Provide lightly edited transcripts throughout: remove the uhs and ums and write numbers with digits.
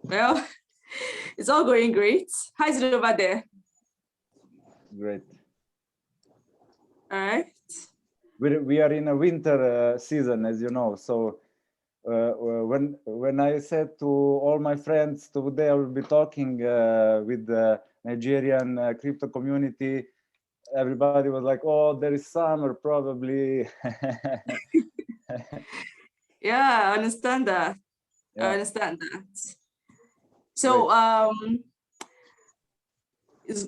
Well, it's all going great. How is it over there? Great. All right. We are in a winter season, as you know. So when I said to all my friends today I will be talking with the Nigerian crypto community, everybody was like, "Oh, there is summer probably." Yeah, I understand that. Yeah. I understand that. So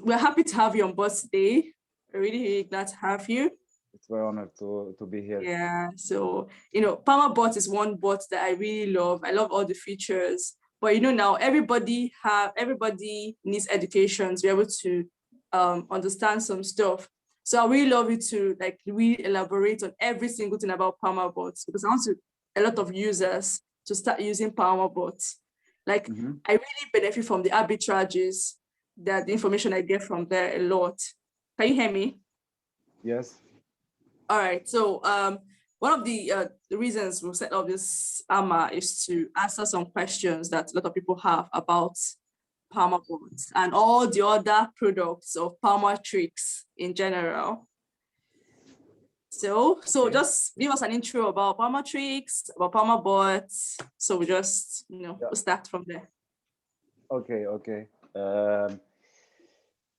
we're happy to have you on board today. We're really glad to have you. It's my honor to be here. Yeah, so Palma bot is one bot that I really love. I love all the features, but now everybody needs education to be able to understand some stuff. So I really love you to really elaborate on every single thing about Palma bots, because I want a lot of users to start using Palma bots. I really benefit from the arbitrages, that the information I get from there a lot. Can you hear me? Yes. All right, so one of the reasons we set up this AMA is to answer some questions that a lot of people have about Palma bots and all the other products of Palmatrix in general. So just give us an intro about Palmatrix, about Palma bots. So we just we'll start from there. Okay.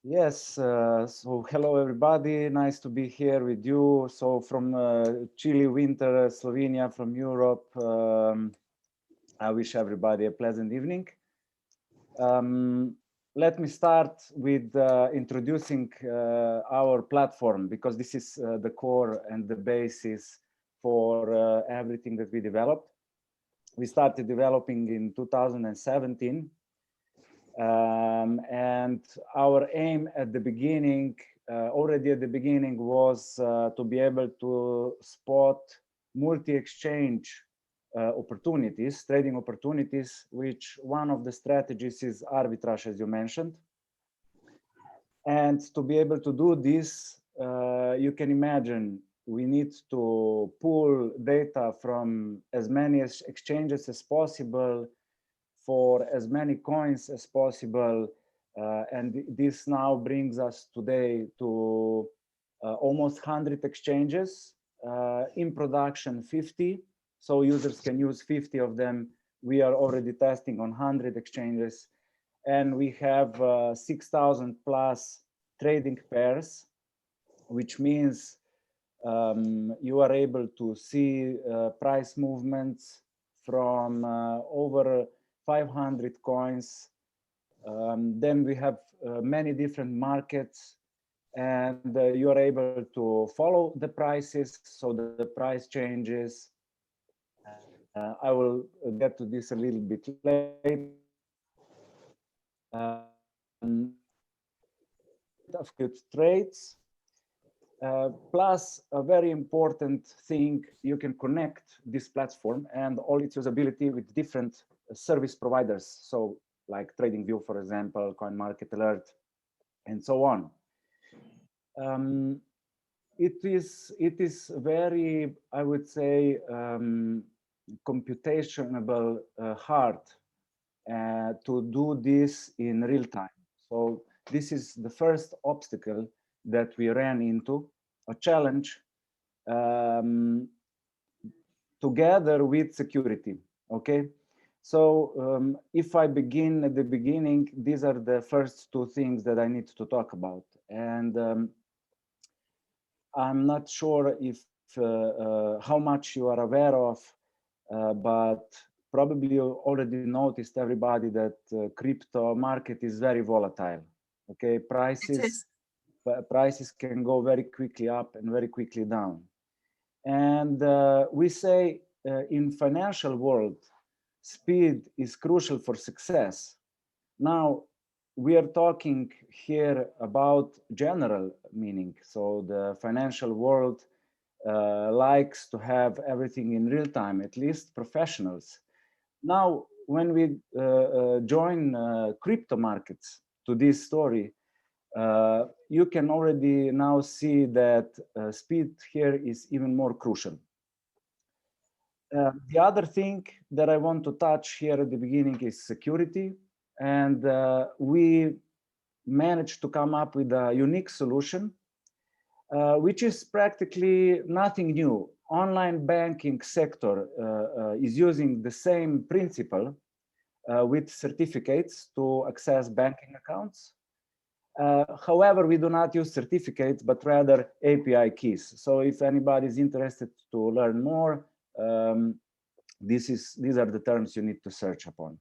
Yes, so hello everybody, nice to be here with you. So from chilly winter Slovenia, from Europe, I wish everybody a pleasant evening. Let me start with introducing our platform, because this is the core and the basis for everything that we developed. We started developing in 2017. And our aim at the beginning, already at the beginning, was to be able to spot multi-exchange opportunities, trading opportunities, which one of the strategies is arbitrage, as you mentioned. And to be able to do this, you can imagine we need to pull data from as many exchanges as possible, for as many coins as possible, and this now brings us today to almost 100 exchanges, in production 50, so users can use 50 of them. We are already testing on 100 exchanges, and we have 6,000 plus trading pairs, which means you are able to see price movements from over 500 coins. Then we have many different markets, and you are able to follow the prices, so the price changes. I will get to this a little bit later. Of good trades, plus a very important thing, you can connect this platform and all its usability with different service providers, so like TradingView, for example, CoinMarketAlert, and so on. It is very, I would say, computational hard to do this in real time. So this is the first obstacle that we ran into, a challenge, together with security. Okay, so if I begin at the beginning, these are the first two things that I need to talk about. And I'm not sure if how much you are aware of, but probably you already noticed, everybody, that crypto market is very volatile. Okay, prices can go very quickly up and very quickly down. And we say in financial world, speed is crucial for success. Now, we are talking here about general meaning. So the financial world likes to have everything in real time, at least professionals. Now, when we join crypto markets to this story, you can already now see that speed here is even more crucial. The other thing that I want to touch here at the beginning is security. And we managed to come up with a unique solution, which is practically nothing new. Online banking sector is using the same principle with certificates to access banking accounts. However, we do not use certificates, but rather API keys. So if anybody is interested to learn more, these are the terms you need to search upon.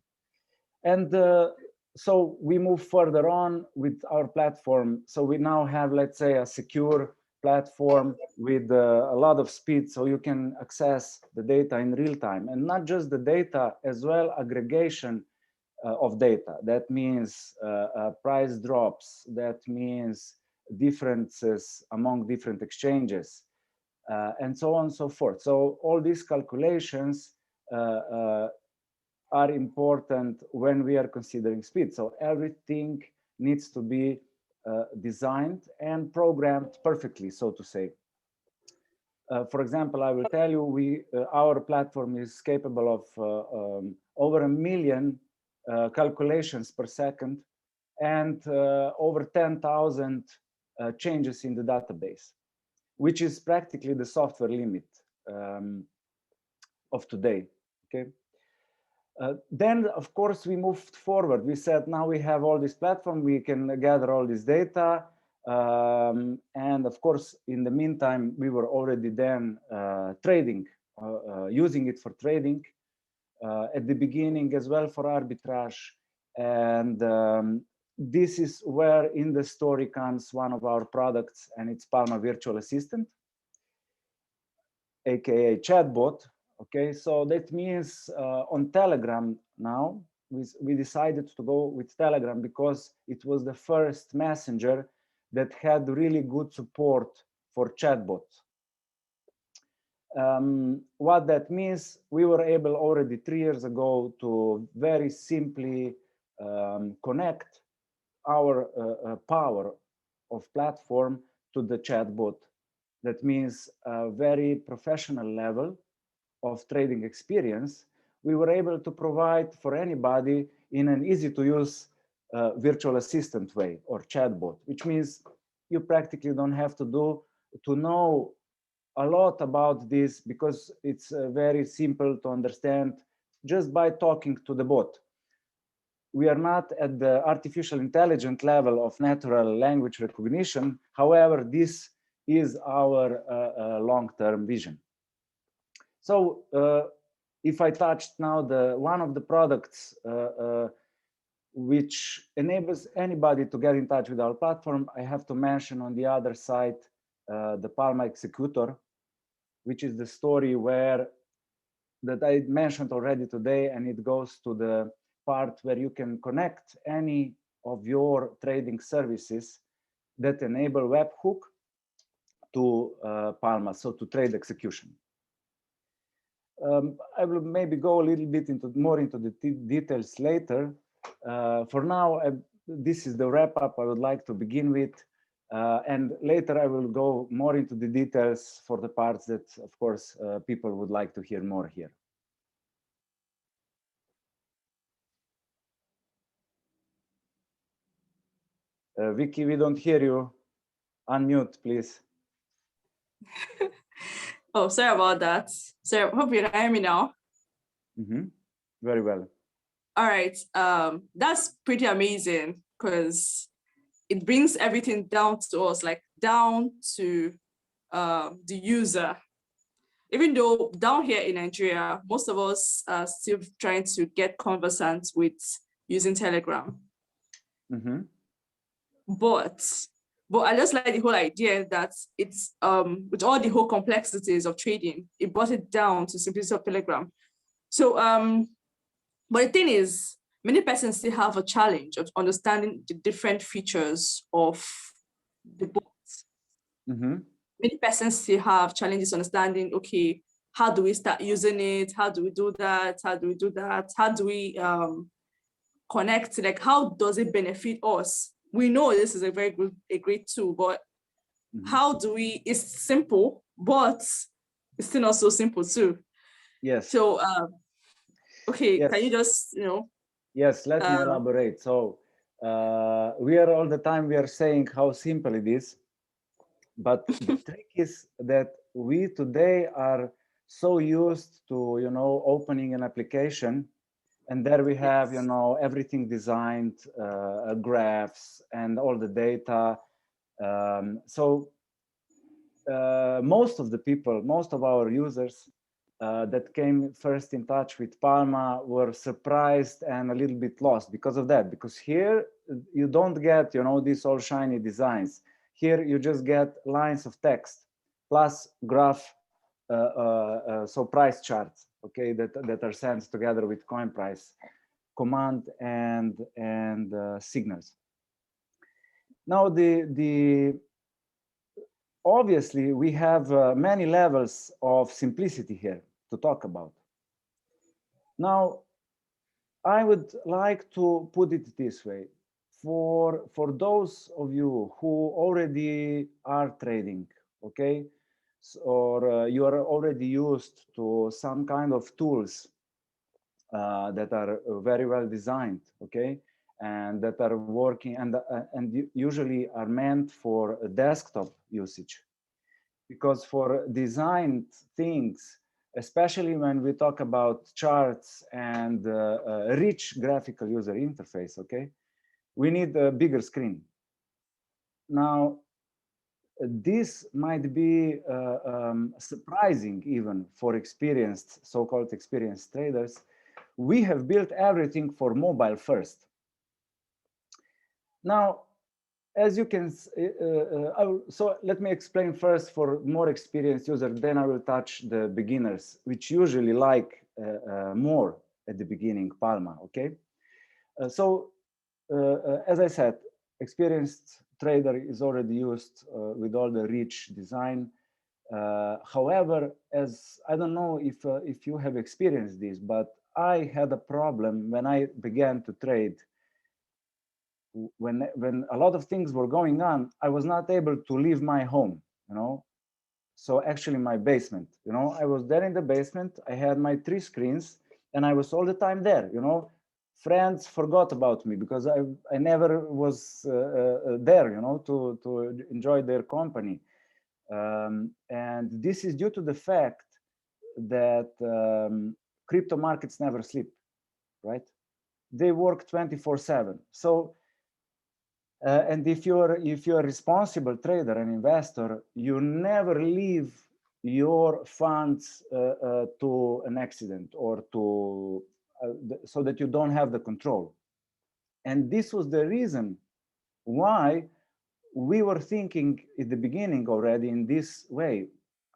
And so we move further on with our platform. So we now have, let's say, a secure platform with a lot of speed, so you can access the data in real time, and not just the data, as well aggregation of data. That means price drops, that means differences among different exchanges, and so on and so forth. So all these calculations are important when we are considering speed. So everything needs to be designed and programmed perfectly, so to say. For example, I will tell you, our platform is capable of over 1 million calculations per second, and over 10,000 changes in the database, which is practically the software limit of today. Okay. Then, of course, we moved forward. We said, now we have all this platform, we can gather all this data. And of course, in the meantime, we were already then trading, using it for trading at the beginning as well for arbitrage. And this is where in the story comes one of our products, and it's Palma Virtual Assistant, aka chatbot. Okay, so that means on Telegram now, we decided to go with Telegram because it was the first messenger that had really good support for chatbots. What that means, we were able already 3 years ago to very simply connect our power of platform to the chatbot. That means a very professional level of trading experience, we were able to provide for anybody in an easy to use virtual assistant way or chatbot, which means you practically don't have to know a lot about this, because it's very simple to understand just by talking to the bot. We are not at the artificial intelligence level of natural language recognition. However, this is our long-term vision. So if I touched now one of the products which enables anybody to get in touch with our platform, I have to mention on the other side the Palma executor, which is the story that I mentioned already today, and it goes to the part where you can connect any of your trading services that enable webhook to Palma, so to trade execution. I will maybe go a little bit more into the details later. For now, this is the wrap up I would like to begin with. And later I will go more into the details for the parts that, of course, people would like to hear more here. Vicky, we don't hear you. Unmute, please. Oh, sorry about that. So hope you can hear me now. Very well. All right. That's pretty amazing, because it brings everything down to us, like down to the user. Even though down here in Nigeria, most of us are still trying to get conversant with using Telegram. But I just like the whole idea that it's with all the whole complexities of trading, it brought it down to simplicity of Telegram. So but the thing is, many persons still have a challenge of understanding the different features of the bot. Many persons still have challenges understanding, okay, how do we start using it? How do we do that? How do we do that? How do we connect? Like, how does it benefit us? We know this is a great tool, but how do we, it's simple, but it's still not so simple too. Yes. So, okay, Yes. can you just, Yes, let me elaborate. So we are all the time, we are saying how simple it is. But the trick is that we today are so used to, opening an application, and there we have, yes. everything designed, graphs and all the data. So most of the people, most of our users that came first in touch with Palma were surprised and a little bit lost because of that. Because here you don't get, these all shiny designs. Here you just get lines of text plus graph, so price charts, okay, that are sent together with coin price, command and signals. Now obviously, we have many levels of simplicity here to talk about. Now, I would like to put it this way. For those of you who already are trading, okay, or you are already used to some kind of tools that are very well designed, okay, and that are working and usually are meant for desktop usage. Because for designed things, especially when we talk about charts and rich graphical user interface, okay, we need a bigger screen. Now, this might be surprising even for experienced, so-called experienced traders. We have built everything for mobile first. Now, as you can, so let me explain first for more experienced users, then I will touch the beginners, which usually like more at the beginning, Palma, okay? As I said, experienced trader is already used with all the rich design. However, as I don't know if you have experienced this, but I had a problem when I began to trade. When a lot of things were going on, I was not able to leave my home, so actually my basement, I was there in the basement. I had my 3 screens and I was all the time there, friends forgot about me because I never was there, to enjoy their company. And this is due to the fact that crypto markets never sleep, right? They work 24/7. So and if you're a responsible trader and investor, you never leave your funds to an accident or to so that you don't have the control. And this was the reason why we were thinking at the beginning already in this way.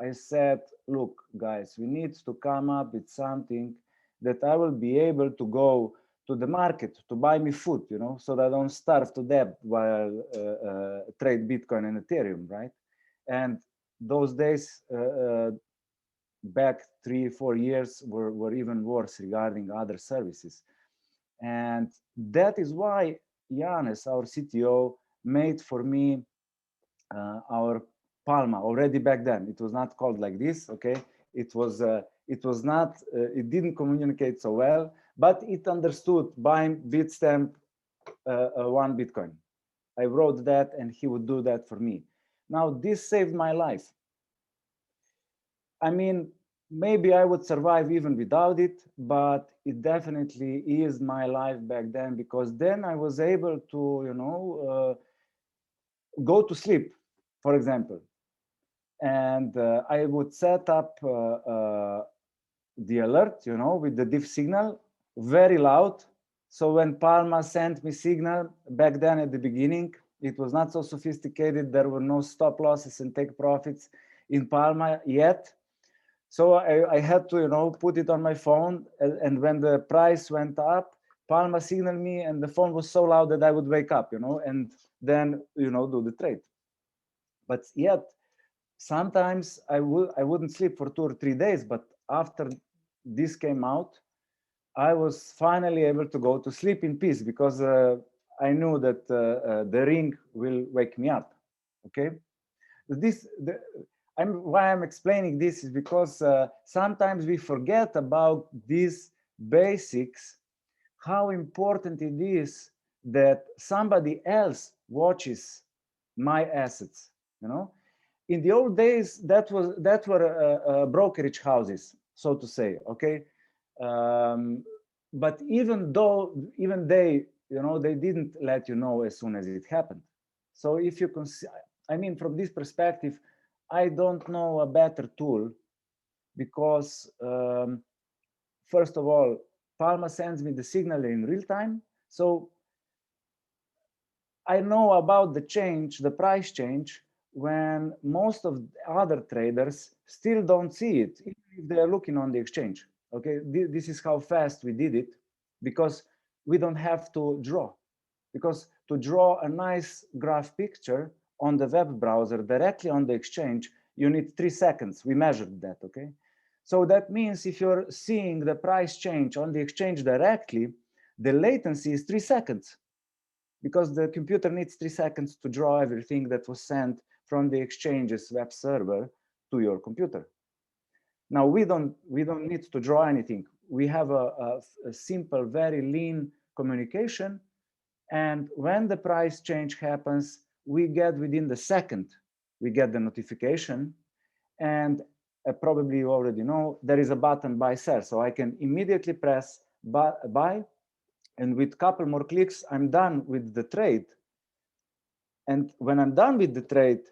I said, look, guys, we need to come up with something that I will be able to go to the market to buy me food, so that I don't starve to death while trade Bitcoin and Ethereum, right? And those days back 3-4 years were even worse regarding other services. And that is why Janez, our CTO, made for me our Palma already back then. It was not called like this, okay? It was not, it didn't communicate so well, but it understood buying Bitstamp 1 Bitcoin. I wrote that and he would do that for me. Now, this saved my life. I mean, maybe I would survive even without it, but it definitely is my life back then, because then I was able to, go to sleep, for example. And I would set up the alert, with the diff signal very loud. So when Palma sent me signal back then at the beginning, it was not so sophisticated. There were no stop losses and take profits in Palma yet. So I had to, put it on my phone. And when the price went up, Palma signaled me and the phone was so loud that I would wake up, and then, do the trade. But yet, sometimes I wouldn't sleep for 2 or 3 days, but after this came out, I was finally able to go to sleep in peace, because I knew that the ring will wake me up. Okay, why I'm explaining this is because sometimes we forget about these basics, how important it is that somebody else watches my assets. You know, in the old days, that were brokerage houses, so to say. Okay, but even they, you know, they didn't let you know as soon as it happened. So if you can, I mean, from this perspective, I don't know a better tool because first of all, Palma sends me the signal in real time. So I know about the change, the price change, when most of the other traders still don't see it, even if they are looking on the exchange. Okay, this is how fast we did it, because we don't have to draw. Because to draw a nice graph picture on the web browser directly on the exchange, you need 3 seconds. We measured that, okay? So that means if you're seeing the price change on the exchange directly, the latency is 3 seconds, because the computer needs 3 seconds to draw everything that was sent from the exchange's web server to your computer. Now we don't need to draw anything. We have a simple, very lean communication, and when the price change happens, we get within the second, we get the notification, and probably you already know there is a button buy sell, so I can immediately press buy, and with a couple more clicks, I'm done with the trade. And when I'm done with the trade,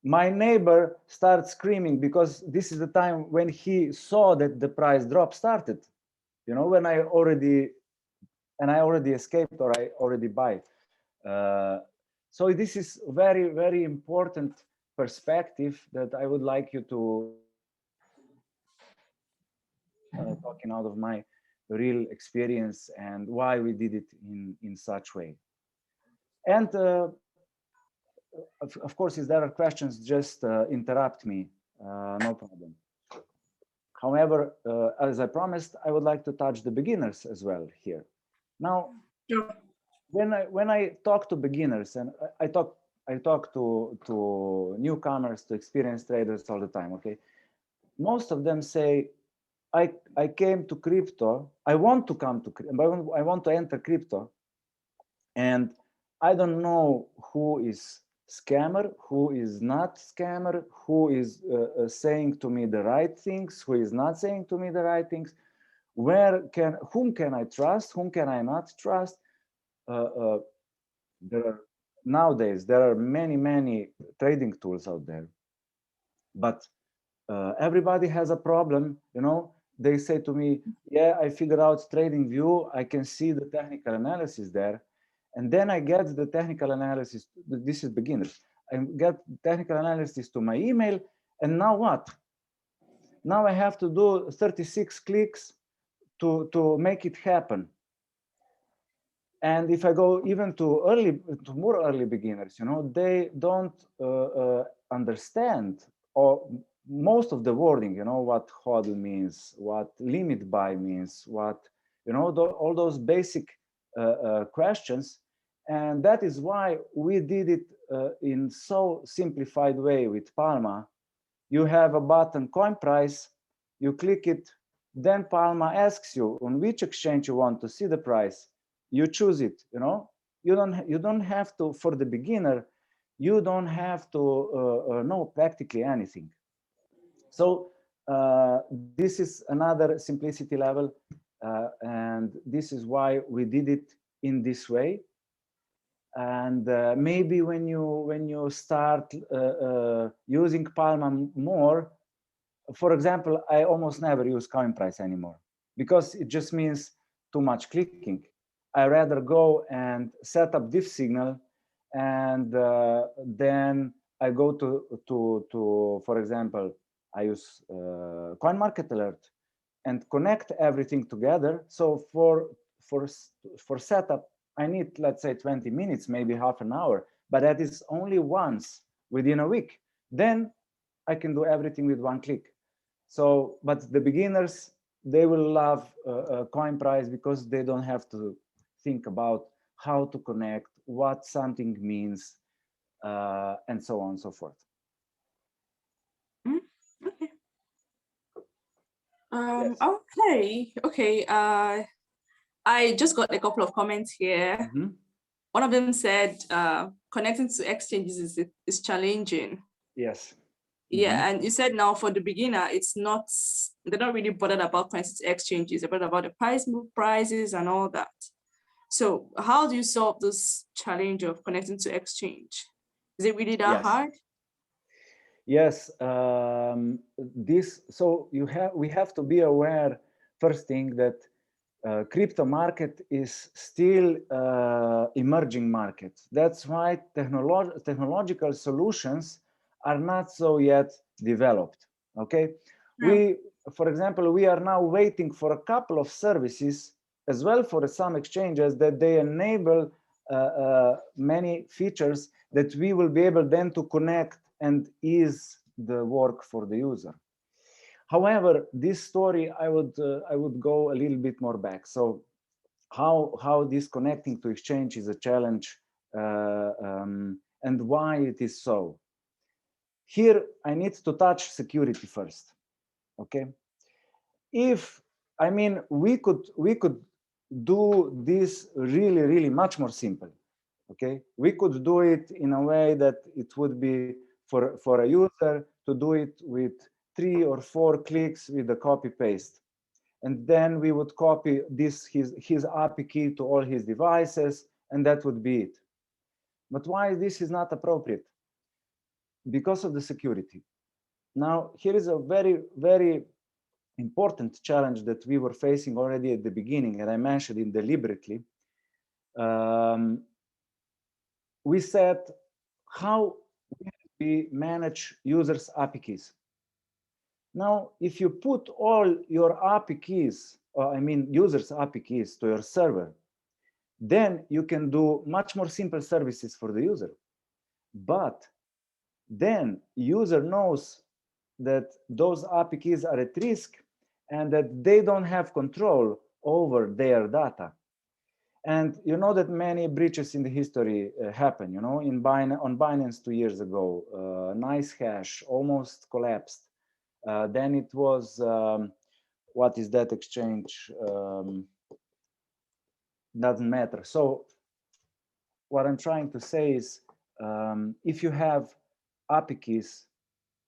my neighbor starts screaming, because this is the time when he saw that the price drop started. You know, when I already escaped, or I already buy. So this is very, very important perspective that I would like you to talking out of my real experience and why we did it in such way. And of course, if there are questions, just interrupt me, no problem. However, as I promised, I would like to touch the beginners as well here. Now, when I talk to beginners, and I talk to newcomers, to experienced traders all the time, okay? Most of them say, I came to crypto, I want to come to crypto, I want to enter crypto, and I don't know who is scammer, who is not scammer, who is saying to me the right things, who is not saying to me the right things, whom can I trust, whom can I not trust. Nowadays there are many trading tools out there, but everybody has a problem. You know, they say to me, yeah, I figured out TradingView, I can see the technical analysis there, and then I get the technical analysis. This is beginners. I get technical analysis to my email, and now what? Now I have to do 36 clicks to make it happen. And if I go even to more early beginners, you know, they don't understand, or most of the wording, you know, what hodl means, what limit buy means, what, you know, all those basic questions. And that is why we did it in so simplified way with Palma. You have a button, coin price, you click it, then Palma asks you on which exchange you want to see the price. You choose it. You know, you don't have to, for the beginner, you don't have to know practically anything. So this is another simplicity level, and this is why we did it in this way. And maybe when you start using Palma more, for example, I almost never use coin price anymore, because it just means too much clicking. I rather go and set up diff signal, and then I go to for example, I use coin market alert and connect everything together. So for setup, I need, let's say, 20 minutes, maybe half an hour, but that is only once within a week. Then I can do everything with one click. So, but the beginners, they will love coin price, because they don't have to think about how to connect, what something means, and so on and so forth. Yes. Okay. I just got a couple of comments here. Mm-hmm. One of them said connecting to exchanges is challenging. Yes. Yeah, Mm-hmm. and you said now for the beginner, they're not really bothered about connecting to exchanges, they're bothered about the prices and all that. So how do you solve this challenge of connecting to exchange? Is it really that Yes. hard? Yes. So we have to be aware, first thing, that crypto market is still emerging market. That's why technological solutions are not so yet developed. Okay, for example, we are now waiting for a couple of services as well for some exchanges that they enable many features that we will be able then to connect and ease the work for the user. However, this story, I would go a little bit more back. So how this connecting to exchange is a challenge, and why it is so. Here, I need to touch security first. Okay, we could do this really much more simple. Okay, we could do it in a way that it would be for a user to do it with 3 or 4 clicks with the copy paste, and then we would copy his API key to all his devices, and that would be it. But why this is not appropriate? Because of the security. Now, here is a very important challenge that we were facing already at the beginning, and I mentioned it deliberately. We said, how we manage users' API keys. Now, if you put all your API keys, users' API keys to your server, then you can do much more simple services for the user. But then user knows that those API keys are at risk and that they don't have control over their data. And you know that many breaches in the history happen. You know, on Binance 2 years ago, NiceHash almost collapsed. Then it was, what is that exchange? Doesn't matter. So what I'm trying to say is, if you have API keys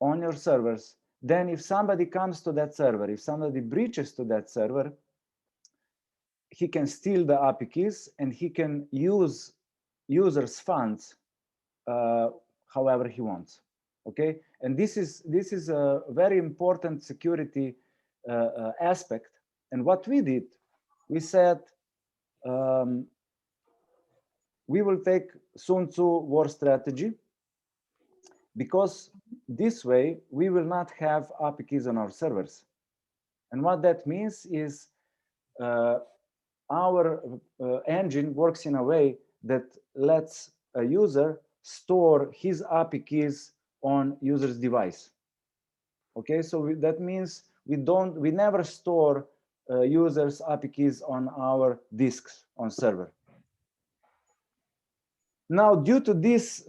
on your servers, then if somebody comes to that server, if somebody breaches to that server, he can steal the API keys and he can use users' funds however he wants. Okay, and this is a very important security aspect. And what we did, we said, we will take Sun Tzu war strategy, because this way we will not have API keys on our servers. And what that means is our engine works in a way that lets a user store his API keys on user's device. Okay, so that means we never store users' API keys on our disks on server. Now, due to this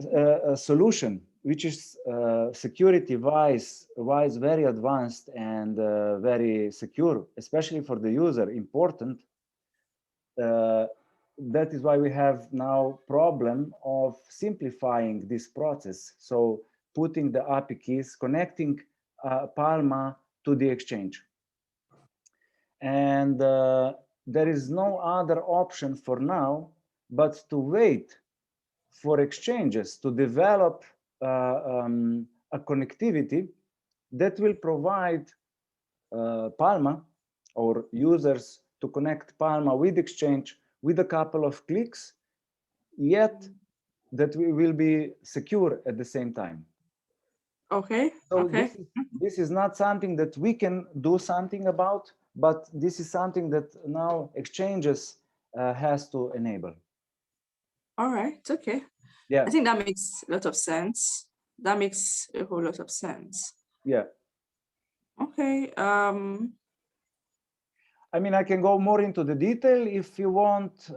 solution, which is security-wise very advanced and very secure, especially for the user, important, that is why we have now problem of simplifying this process. So putting the API keys, connecting Palma to the exchange. And there is no other option for now but to wait for exchanges to develop a connectivity that will provide Palma or users to connect Palma with exchange with a couple of clicks, yet that we will be secure at the same time. Okay. So okay. This is not something that we can do something about, but this is something that now exchanges has to enable. All right. Okay. Yeah. I think that makes a lot of sense. That makes a whole lot of sense. Yeah. Okay. I mean, I can go more into the detail if you want.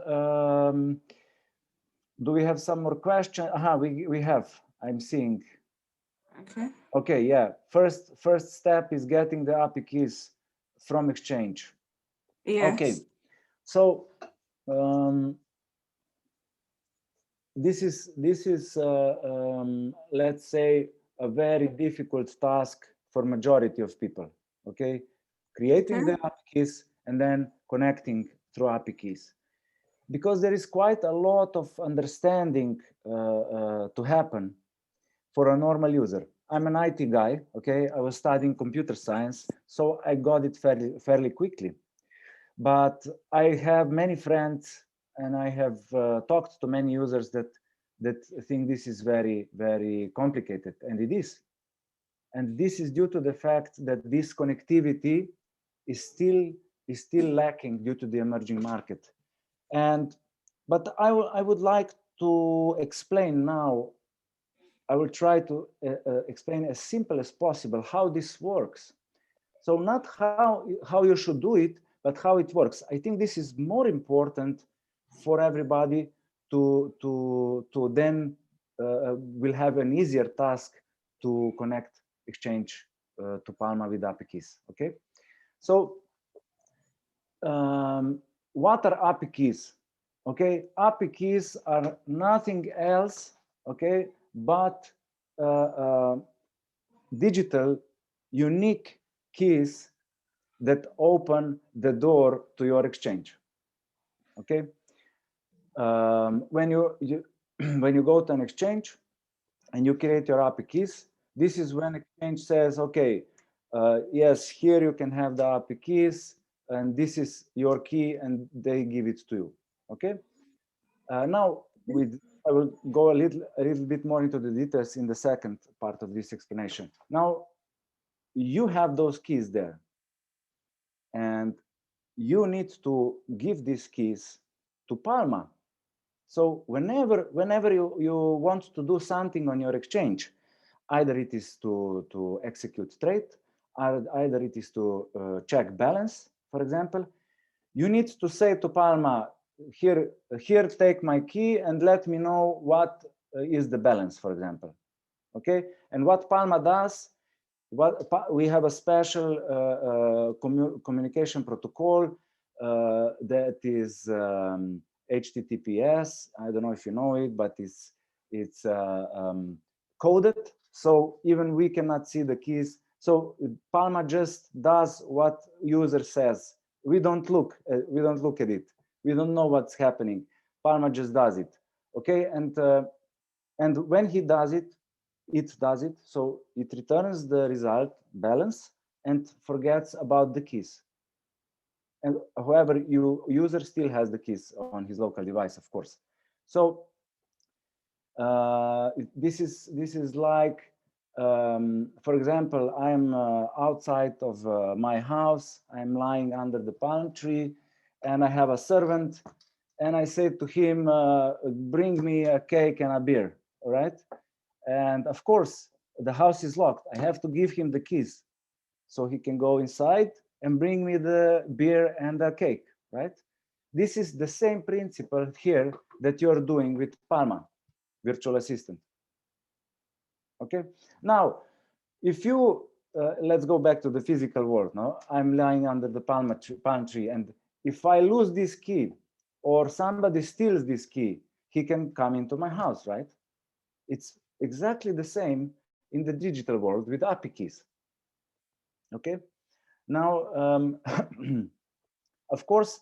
Do we have some more questions? We have. I'm seeing. Okay. Okay, yeah. First step is getting the API keys from exchange. Yes. Okay, so this is let's say a very difficult task for majority of people. Okay, creating the API keys and then connecting through API keys, because there is quite a lot of understanding to happen for a normal user. I'm an IT guy, okay? I was studying computer science, so I got it fairly quickly. But I have many friends, and I have talked to many users that think this is very, very complicated, and it is. And this is due to the fact that this connectivity is still lacking due to the emerging market. But I would like to explain now. I will try to explain as simple as possible how this works. So not how you should do it, but how it works. I think this is more important for everybody to then will have an easier task to connect exchange to Palma with API keys. Okay, so what are API keys? Okay, API keys are nothing else, okay, but digital unique keys that open the door to your exchange. Okay, when you when you go to an exchange and you create your API keys, this is when exchange says, okay, yes, here you can have the API keys, and this is your key, and they give it to you. Okay, now I will go a little bit more into the details in the second part of this explanation. Now you have those keys there, and you need to give these keys to Palma. So whenever you want to do something on your exchange, either it is to execute trade, either it is to check balance, for example, you need to say to Palma, here take my key and let me know what is the balance, for example. Okay, and what Palma does, we have a special communication protocol that is HTTPS. I don't know if you know it, but it's coded, so even we cannot see the keys. So Palma just does what user says. We don't look at it. We don't know what's happening. Palma just does it. Okay, and when he does it, so it returns the result balance and forgets about the keys. And however, user still has the keys on his local device, of course. So this is like, for example, I'm outside of my house. I'm lying under the palm tree, and I have a servant, and I say to him, bring me a cake and a beer. All right. And of course, the house is locked. I have to give him the keys so he can go inside and bring me the beer and the cake, right? This is the same principle here that you're doing with Palma, virtual assistant. Okay, now, if you, let's go back to the physical world now. I'm lying under the palm tree, and if I lose this key or somebody steals this key, he can come into my house, right? It's exactly the same in the digital world with API keys. Okay, now of course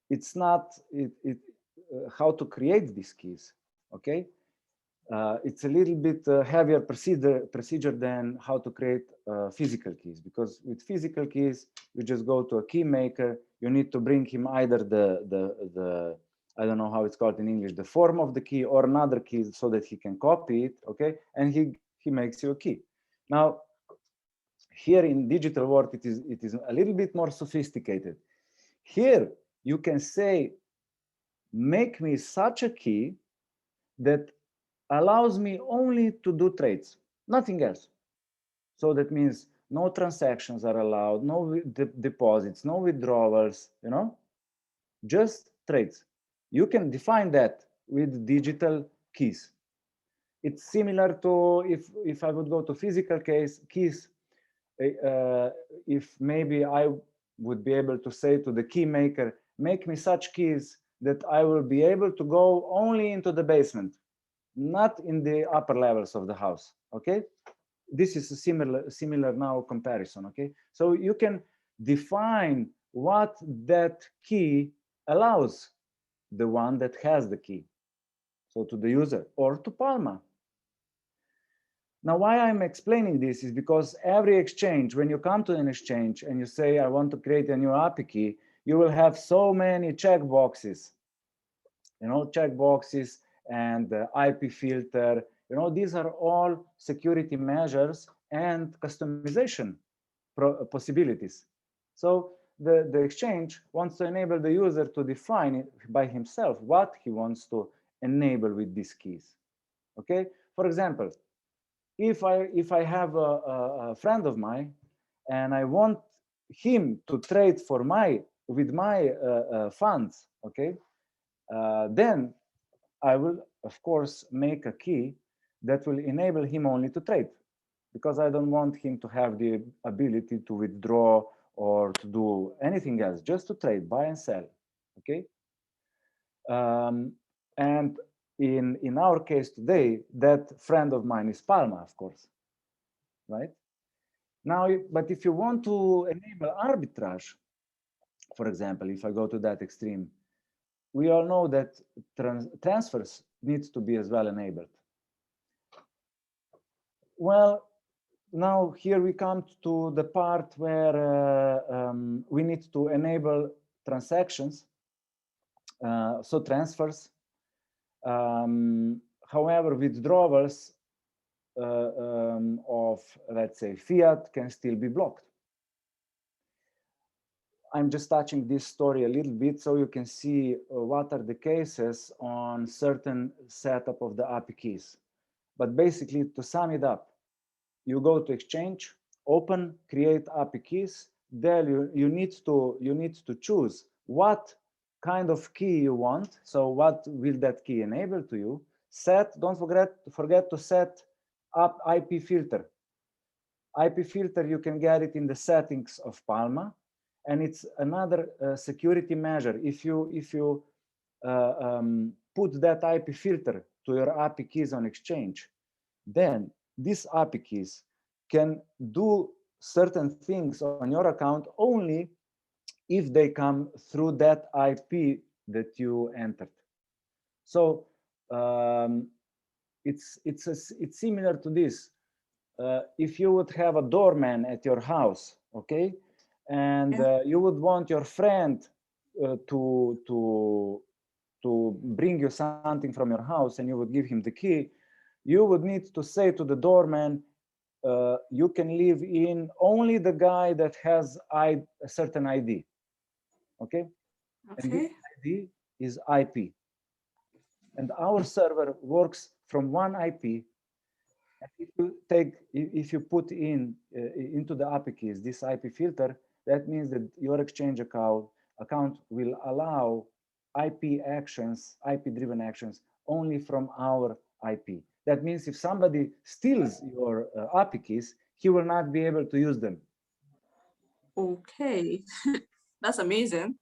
it's not how to create these keys. Okay, it's a little bit heavier procedure than how to create physical keys, because with physical keys you just go to a key maker. You need to bring him either the I don't know how it's called in English, the form of the key, or another key so that he can copy it, okay? And he makes you a key. Now, here in digital world, it is a little bit more sophisticated. Here, you can say, make me such a key that allows me only to do trades, nothing else. So that means no transactions are allowed, no deposits, no withdrawals, you know, just trades. You can define that with digital keys. It's similar to if I would go to physical keys, if maybe I would be able to say to the key maker, make me such keys that I will be able to go only into the basement, not in the upper levels of the house. Okay, this is a similar now comparison. Okay, so you can define what that key allows the one that has the key, so to the user or to Palma. Now, why I'm explaining this is because every exchange, when you come to an exchange and you say, I want to create a new API key, you will have so many checkboxes, checkboxes and the IP filter, these are all security measures and customization possibilities. So the exchange wants to enable the user to define it by himself what he wants to enable with these keys. Okay, for example, if I have a friend of mine and I want him to trade with my funds, okay, then I will of course make a key that will enable him only to trade, because I don't want him to have the ability to withdraw or to do anything else, just to trade, buy and sell. Okay, and in our case today, that friend of mine is Palma, of course, right? Now, but if you want to enable arbitrage, for example, if I go to that extreme, we all know that transfers needs to be as well enabled. Well, now here we come to the part where we need to enable transactions, so transfers. However, withdrawals of, let's say, fiat can still be blocked. I'm just touching this story a little bit so you can see what are the cases on certain setup of the API keys. But basically, to sum it up, you go to exchange, open, create API keys. There you need to choose what kind of key you want. So what will that key enable to you? Set, don't forget to set up IP filter. IP filter, you can get it in the settings of Palma, and it's another security measure. If you put that IP filter to your API keys on exchange, then these API keys can do certain things on your account only if they come through that IP that you entered. So it's similar to this. If you would have a doorman at your house, okay, and you would want your friend to bring you something from your house, and you would give him the key, you would need to say to the doorman, you can leave in only the guy that has a certain ID, okay? And this ID is IP. And our server works from one IP. And if you put into the API keys this IP filter, that means that your exchange account will allow IP actions, IP-driven actions, only from our IP. That means if somebody steals your API keys, he will not be able to use them. Okay, that's amazing.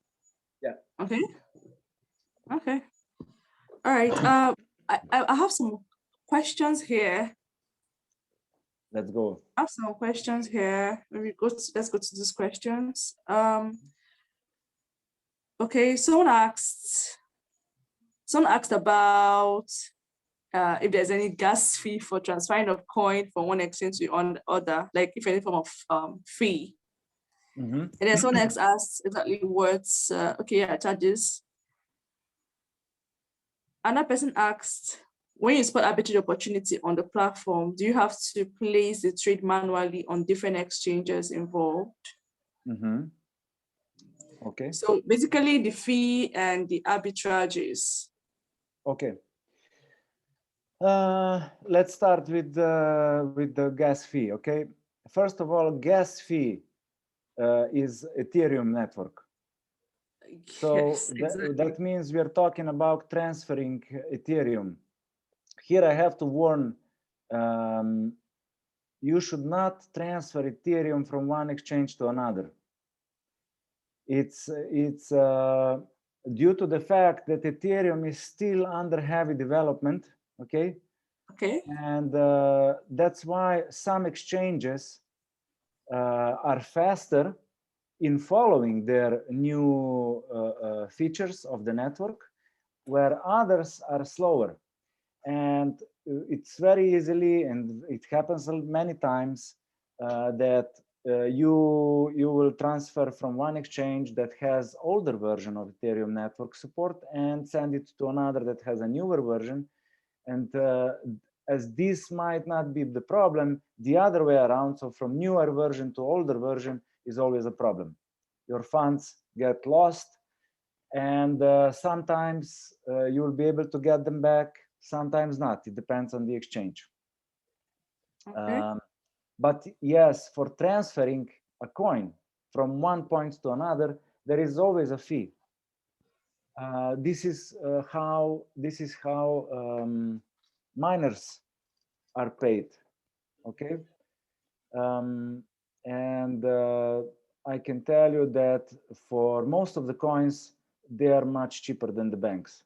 Yeah. Okay. Okay. All right. I have some questions here. Let's go. I have some questions here. Maybe let's go to these questions. Okay, someone asked about if there's any gas fee for transferring a coin from one exchange to other, like if any form of fee. Mm-hmm. And then someone else asked exactly what's charges. Another person asked, when you spot arbitrage opportunity on the platform, do you have to place the trade manually on different exchanges involved? Mm-hmm. Okay. So basically the fee and the arbitrages. Okay. Let's start with the gas fee. Okay. First of all, gas fee is Ethereum network. So yes, exactly. that means we are talking about transferring Ethereum. Here I have to warn you should not transfer Ethereum from one exchange to another. It's due to the fact that Ethereum is still under heavy development, okay? Okay. And that's why some exchanges are faster in following their new features of the network, where others are slower. And it's very easily, and it happens many times, that you will transfer from one exchange that has older version of Ethereum network support and send it to another that has a newer version. And as this might not be the problem, the other way around, so from newer version to older version is always a problem. Your funds get lost, and sometimes you will be able to get them back, sometimes not. It depends on the exchange. Okay. But yes, for transferring a coin from one point to another, there is always a fee. This is how miners are paid. Okay, and I can tell you that for most of the coins, they are much cheaper than the banks.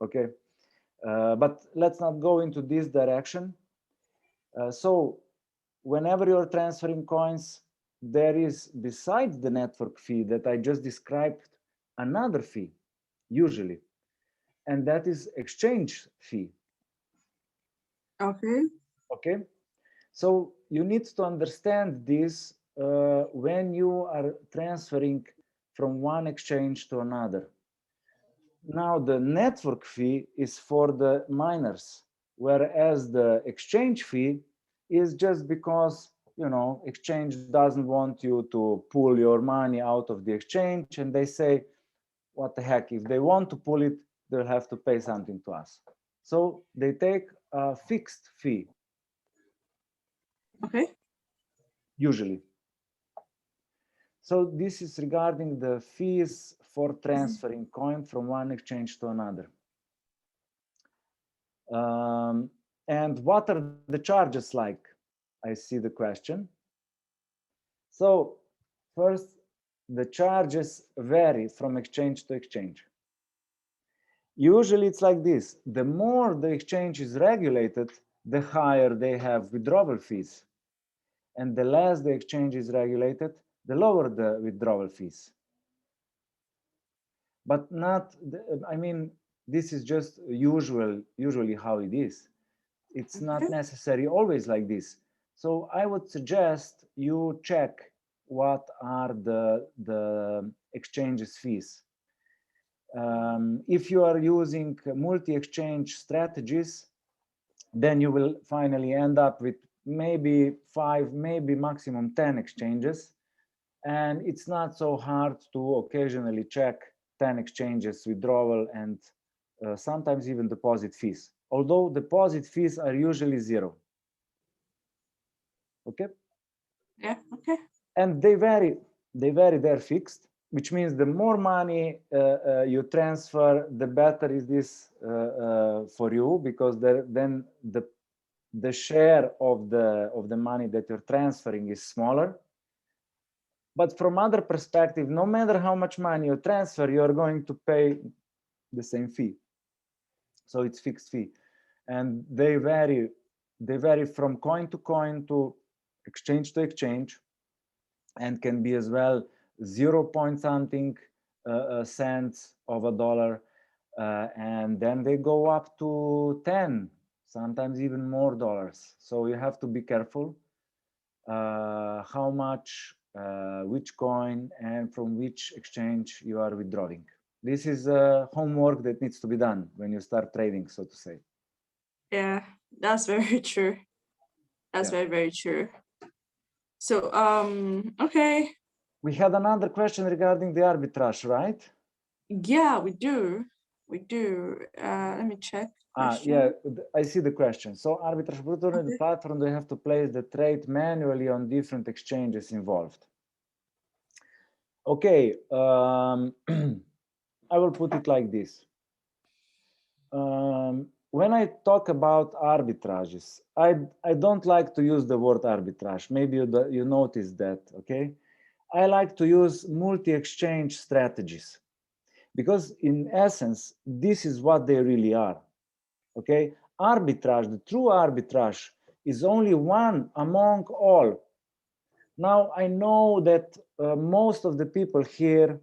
Okay, but let's not go into this direction. So whenever you're transferring coins, there is, besides the network fee that I just described, another fee, usually, and that is exchange fee. Okay. Okay, so you need to understand this when you are transferring from one exchange to another. Now the network fee is for the miners, whereas the exchange fee is just because, you know, exchange doesn't want you to pull your money out of the exchange, and they say, what the heck, if they want to pull it, they'll have to pay something to us. So they take a fixed fee. Okay. Usually. So this is regarding the fees for transferring coin from one exchange to another. And what are the charges like? I see the question. So first, the charges vary from exchange to exchange. Usually it's like this. The more the exchange is regulated, the higher they have withdrawal fees. And the less the exchange is regulated, the lower the withdrawal fees. But not, I mean, this is just usually how it is. It's not necessary always like this. So I would suggest you check what are the exchange's fees. If you are using multi-exchange strategies, then you will finally end up with maybe 5, maybe maximum 10 exchanges. And it's not so hard to occasionally check 10 exchanges withdrawal and sometimes even deposit fees, although deposit fees are usually 0. Okay. Yeah. Okay. And they vary, they're fixed, which means the more money you transfer, the better is this for you, because then the share of the money that you're transferring is smaller. But from other perspective, no matter how much money you transfer, you're going to pay the same fee. So it's fixed fee, and they vary from coin to exchange, and can be as well 0 point something cents of a dollar, and then they go up to 10, sometimes even more dollars. So you have to be careful how much, which coin, and from which exchange you are withdrawing. This is homework that needs to be done when you start trading, so to say. Yeah, that's very true. That's very true. So, okay. We had another question regarding the arbitrage, right? Yeah, we do. We do. Let me check. Yeah, I see the question. So arbitrage brutally, the platform, they have to place the trade manually on different exchanges involved. Okay, I will put it like this. when I talk about arbitrages, I don't like to use the word arbitrage. Maybe you noticed that, okay? I like to use multi-exchange strategies because in essence, this is what they really are, okay? Arbitrage, the true arbitrage is only one among all. Now, I know that most of the people here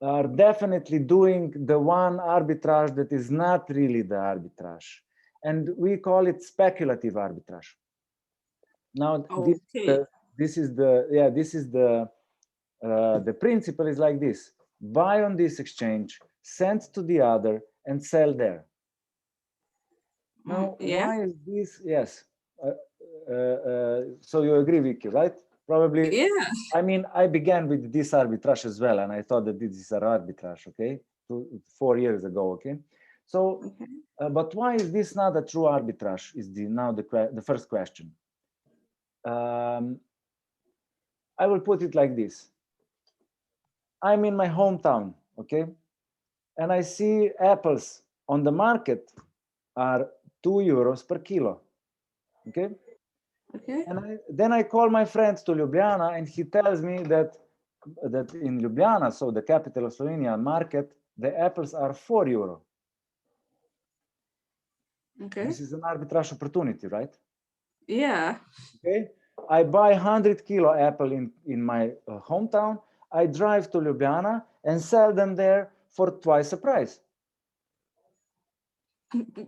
are definitely doing the one arbitrage that is not really the arbitrage. And we call it speculative arbitrage. Now, Okay. this is the principle is like this: buy on this exchange, send to the other, and sell there. Now, Yeah. why is this? Yes. So you agree, Vicky, right? Probably. Yeah. I mean, I began with this arbitrage as well, and I thought that this is an arbitrage, okay, 4 years ago, okay. So, Okay. but why is this not a true arbitrage? Is the first question. I will put it like this. I'm in my hometown, okay, and I see apples on the market are €2 per kilo, okay. Okay. And then I call my friend to Ljubljana, and he tells me that in Ljubljana, so the capital of Slovenia market, the apples are €4. Okay. This is an arbitrage opportunity, right? Yeah. Okay. I buy 100 kilo apple in my hometown. I drive to Ljubljana and sell them there for twice the price.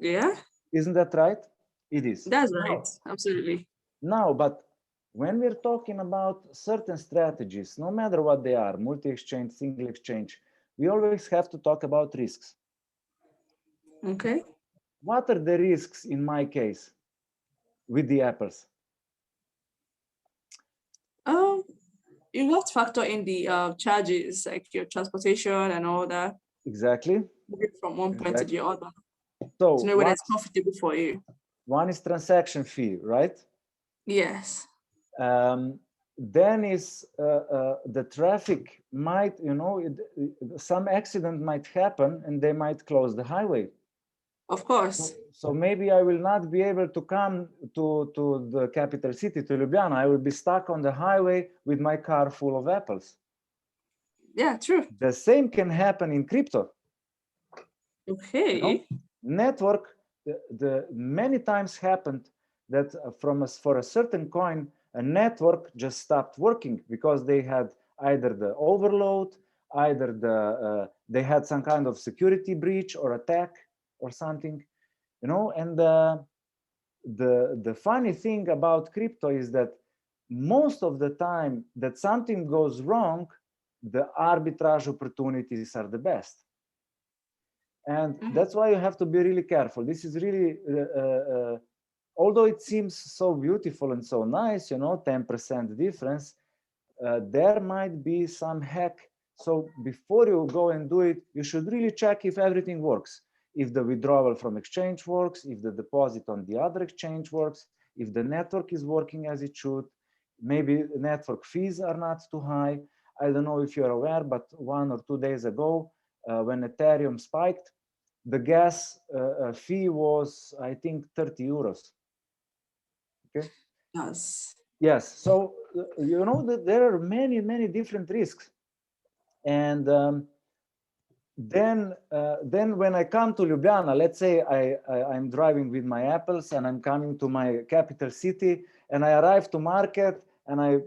Yeah. Isn't that right? It is. That's right. Absolutely. Now, but when we're talking about certain strategies, no matter what they are, multi-exchange, single exchange, we always have to talk about risks. Okay. What are the risks in my case with the apples? You have to factor in the charges, like your transportation and all that. Exactly. Moving from one point to the other. So To know whether it's profitable for you. one is transaction fee, right? Yes. Then is the traffic might, some accident might happen and they might close the highway. Of course. So maybe I will not be able to come to the capital city, to Ljubljana. I will be stuck on the highway with my car full of apples. Yeah, true. The same can happen in crypto. Okay. Network, the many times happened that for a certain coin, a network just stopped working because they had either the overload, either they had some kind of security breach or attack or something, and the funny thing about crypto is that most of the time that something goes wrong, the arbitrage opportunities are the best. And that's why you have to be really careful. This is really, although it seems so beautiful and so nice, 10% difference, there might be some hack. So before you go and do it, you should really check if everything works. If the withdrawal from exchange works, if the deposit on the other exchange works, if the network is working as it should, maybe network fees are not too high. I don't know if you're aware, but 1 or 2 days ago, when Ethereum spiked, the gas fee was, I think, €30. Okay. Yes. Yes. So that there are many, many different risks, and then when I come to Ljubljana, let's say I'm driving with my apples and I'm coming to my capital city, and I arrive to market and I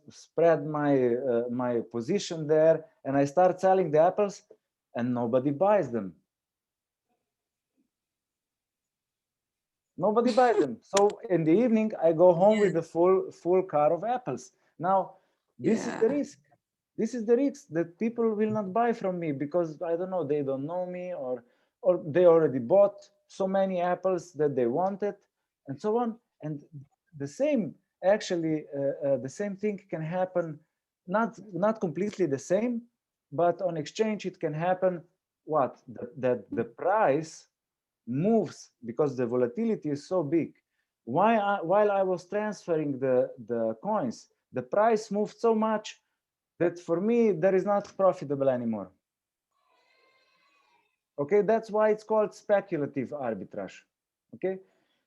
spread my position there and I start selling the apples and nobody buys them. Nobody buys them. So in the evening, I go home with a full car of apples. Now, this is the risk. This is the risk that people will not buy from me because, I don't know, they don't know me or they already bought so many apples that they wanted and so on. And the same, actually, the same thing can happen, not completely the same, but on exchange, it can happen what? That the price moves because the volatility is so big. While I was transferring the coins, the price moved so much that for me, that is not profitable anymore. Okay, that's why it's called speculative arbitrage. Okay,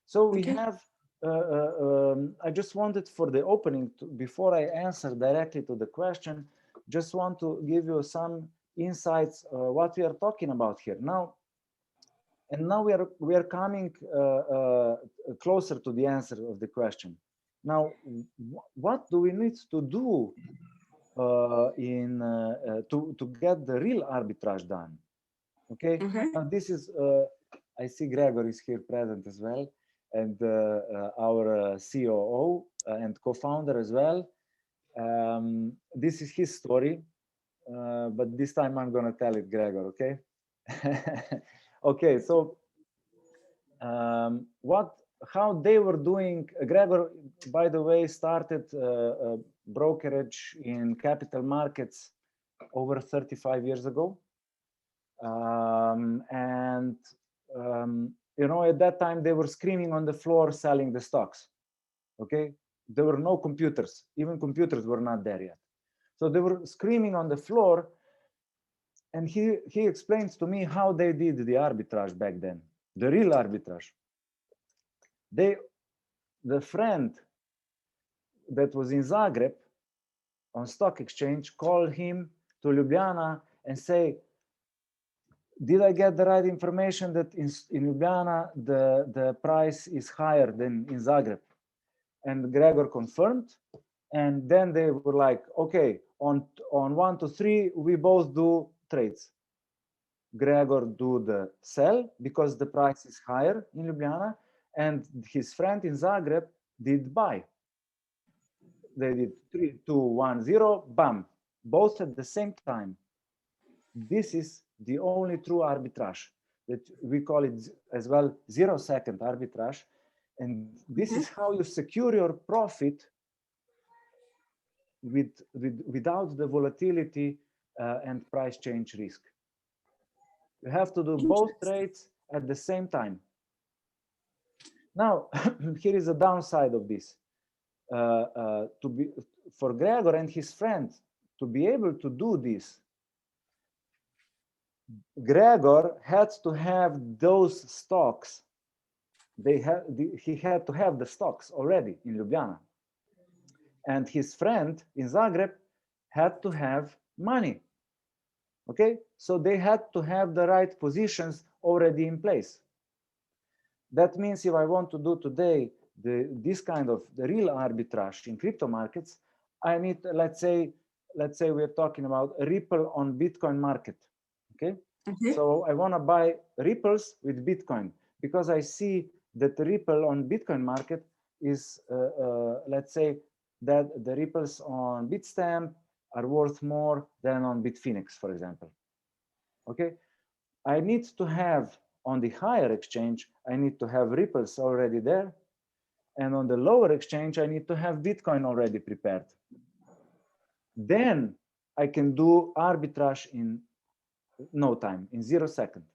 so we have, I just wanted for the opening, before I answer directly to the question, just want to give you some insights what we are talking about here now. And now we are coming closer to the answer of the question. Now, what do we need to do to get the real arbitrage done? Okay. Now this is I see Gregor is here present as well, and our COO and co-founder as well. This is his story, but this time I'm going to tell it, Gregor. Okay. Okay. So how they were doing. Gregor, by the way, started brokerage in capital markets over 35 years ago. You know, at that time they were screaming on the floor selling the stocks. Okay, there were no computers, even computers were not there yet, so they were screaming on the floor. And he explains to me how they did the arbitrage back then, the real arbitrage. The friend that was in Zagreb on stock exchange called him to Ljubljana and say, did I get the right information that in Ljubljana the price is higher than in Zagreb? And Gregor confirmed. And then they were like, okay, on 1 to 3, we both do trades. Gregor do the sell because the price is higher in Ljubljana, and his friend in Zagreb did buy. They did 3, 2, 1, 0, bam, both at the same time. This is the only true arbitrage, that we call it as well 0-second arbitrage. And this is how you secure your profit without the volatility and price change risk. You have to do both trades at the same time. Now, here is a downside of this. For Gregor and his friend to be able to do this, Gregor had to have those stocks. He had to have the stocks already in Ljubljana. And his friend in Zagreb had to have money. Okay, so they had to have the right positions already in place. That means if I want to do today this kind of the real arbitrage in crypto markets, I need, let's say we're talking about a Ripple on Bitcoin market. Okay, so I want to buy Ripples with Bitcoin because I see that the Ripple on Bitcoin market is, let's say that the Ripples on Bitstamp are worth more than on Bitfinex, for example. Okay, I need to have on the higher exchange, I need to have Ripples already there. And on the lower exchange, I need to have Bitcoin already prepared. Then I can do arbitrage in no time, in 0 seconds.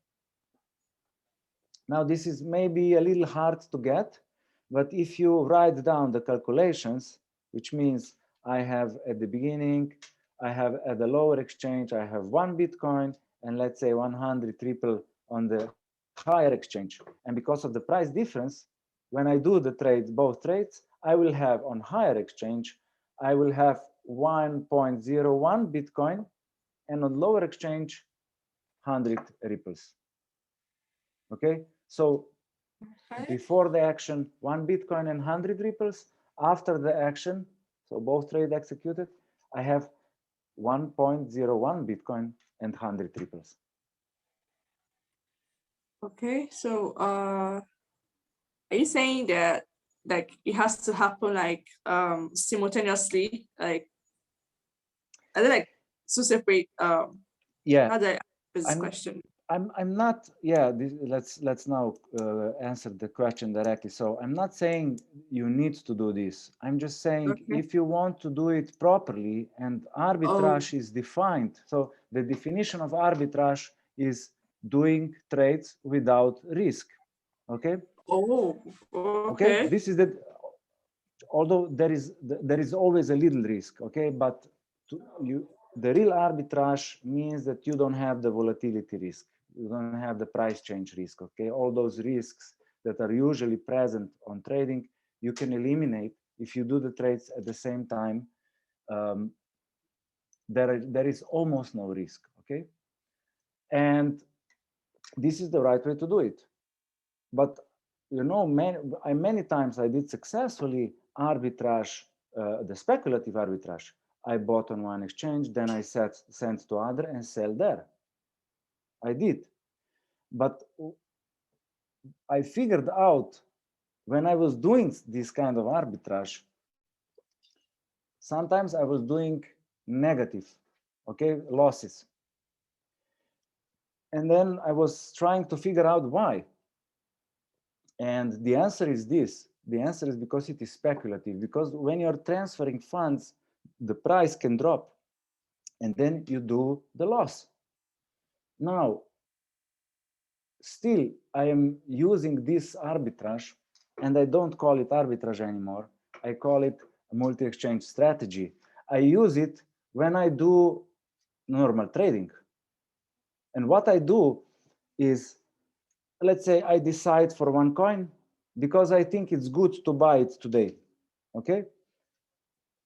Now, this is maybe a little hard to get, but if you write down the calculations, which means I have at the beginning, I have at the lower exchange, I have 1 Bitcoin and let's say 100 Ripple on the higher exchange. And because of the price difference, when I do the trades, both trades, I will have on higher exchange, I will have 1.01 Bitcoin, and on lower exchange, 100 Ripples. Okay, so before the action, 1 Bitcoin and 100 Ripples. After the action, so both trades executed, I have 1.01 Bitcoin and 100 Ripples. Okay, so are you saying that like it has to happen like simultaneously, like are they like two separate yeah, how do I answer this question? I'm not, yeah, let's now answer the question directly. So I'm not saying you need to do this. I'm just saying if you want to do it properly, and arbitrage is defined. So the definition of arbitrage is doing trades without risk. Okay. Okay. This is the, although there is always a little risk. Okay, but the real arbitrage means that you don't have the volatility risk. you don't have the price change risk. Okay, all those risks that are usually present on trading, you can eliminate if you do the trades at the same time. There is almost no risk. Okay, and this is the right way to do it. But you know, many times I did successfully arbitrage, the speculative arbitrage. I bought on one exchange, then I sent to other and sell there. I did. But I figured out when I was doing this kind of arbitrage, sometimes I was doing negative, okay, losses. And then I was trying to figure out why. And the answer is this. The answer is because it is speculative, because when you're transferring funds, the price can drop and then you do the loss. Now, still, I am using this arbitrage, and I don't call it arbitrage anymore. I call it a multi-exchange strategy. I use it when I do normal trading. And what I do is, let's say I decide for one coin because I think it's good to buy it today. Okay?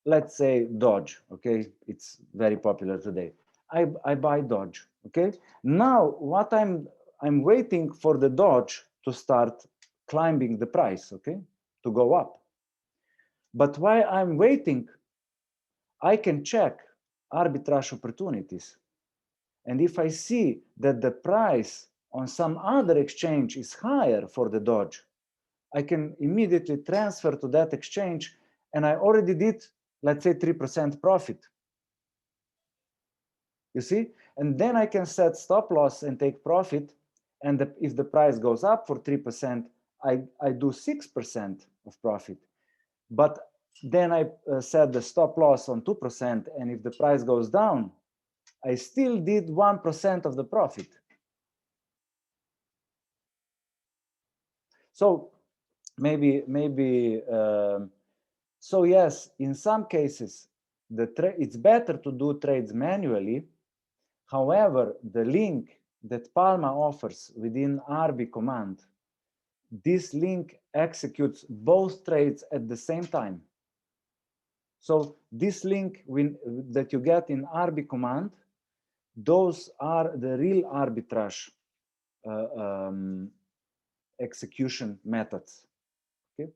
Let's say Dodge. Okay? It's very popular today. I buy Dodge. Okay? Now, what I'm waiting for the Dodge to start climbing the price, okay, to go up. But while I'm waiting, I can check arbitrage opportunities. And if I see that the price on some other exchange is higher for the Dodge, I can immediately transfer to that exchange, and I already did, let's say, 3% profit. You see? And then I can set stop loss and take profit. And if the price goes up for 3%, I do 6% of profit. But then I set the stop loss on 2%. And if the price goes down, I still did 1% of the profit. So so yes, in some cases, it's better to do trades manually. However, the link that Palma offers within RB command, this link executes both trades at the same time. So this link that you get in RB command, those are the real arbitrage execution methods. Okay.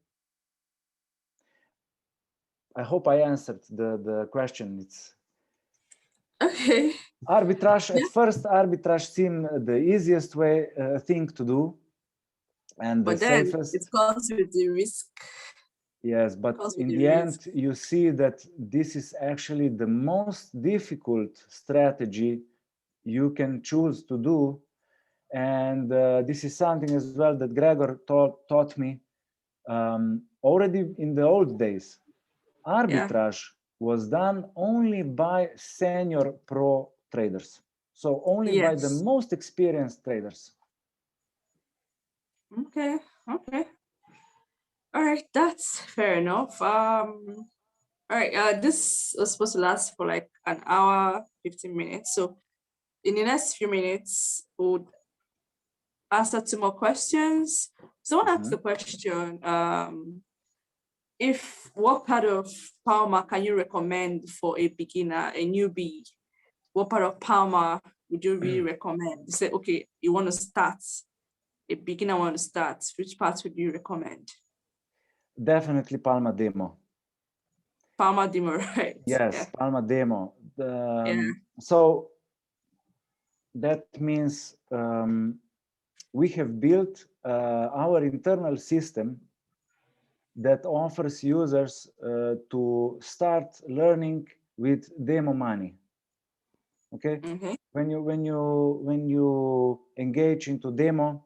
I hope I answered the question. It's okay. Arbitrage, at first, arbitrage seemed the easiest thing to do and the safest. Then it comes with the risk. Yes, but in the end, you see that this is actually the most difficult strategy you can choose to do. And this is something as well that Gregor taught me already in the old days. Arbitrage was done only by senior pro traders. So only by the most experienced traders. Okay, okay. All right, that's fair enough. All right, this was supposed to last for like an hour, 15 minutes. So in the next few minutes, we'll answer 2 more questions. So I want to ask the question, what part of Palma can you recommend for a beginner, a newbie? What part of Palma would you really recommend? You say, okay, you want to start, a beginner want to start, which part would you recommend? Definitely Palma demo. Palma demo, right? Yes, yeah. Palma demo. So that means we have built our internal system that offers users to start learning with demo money. Okay. When you engage into demo,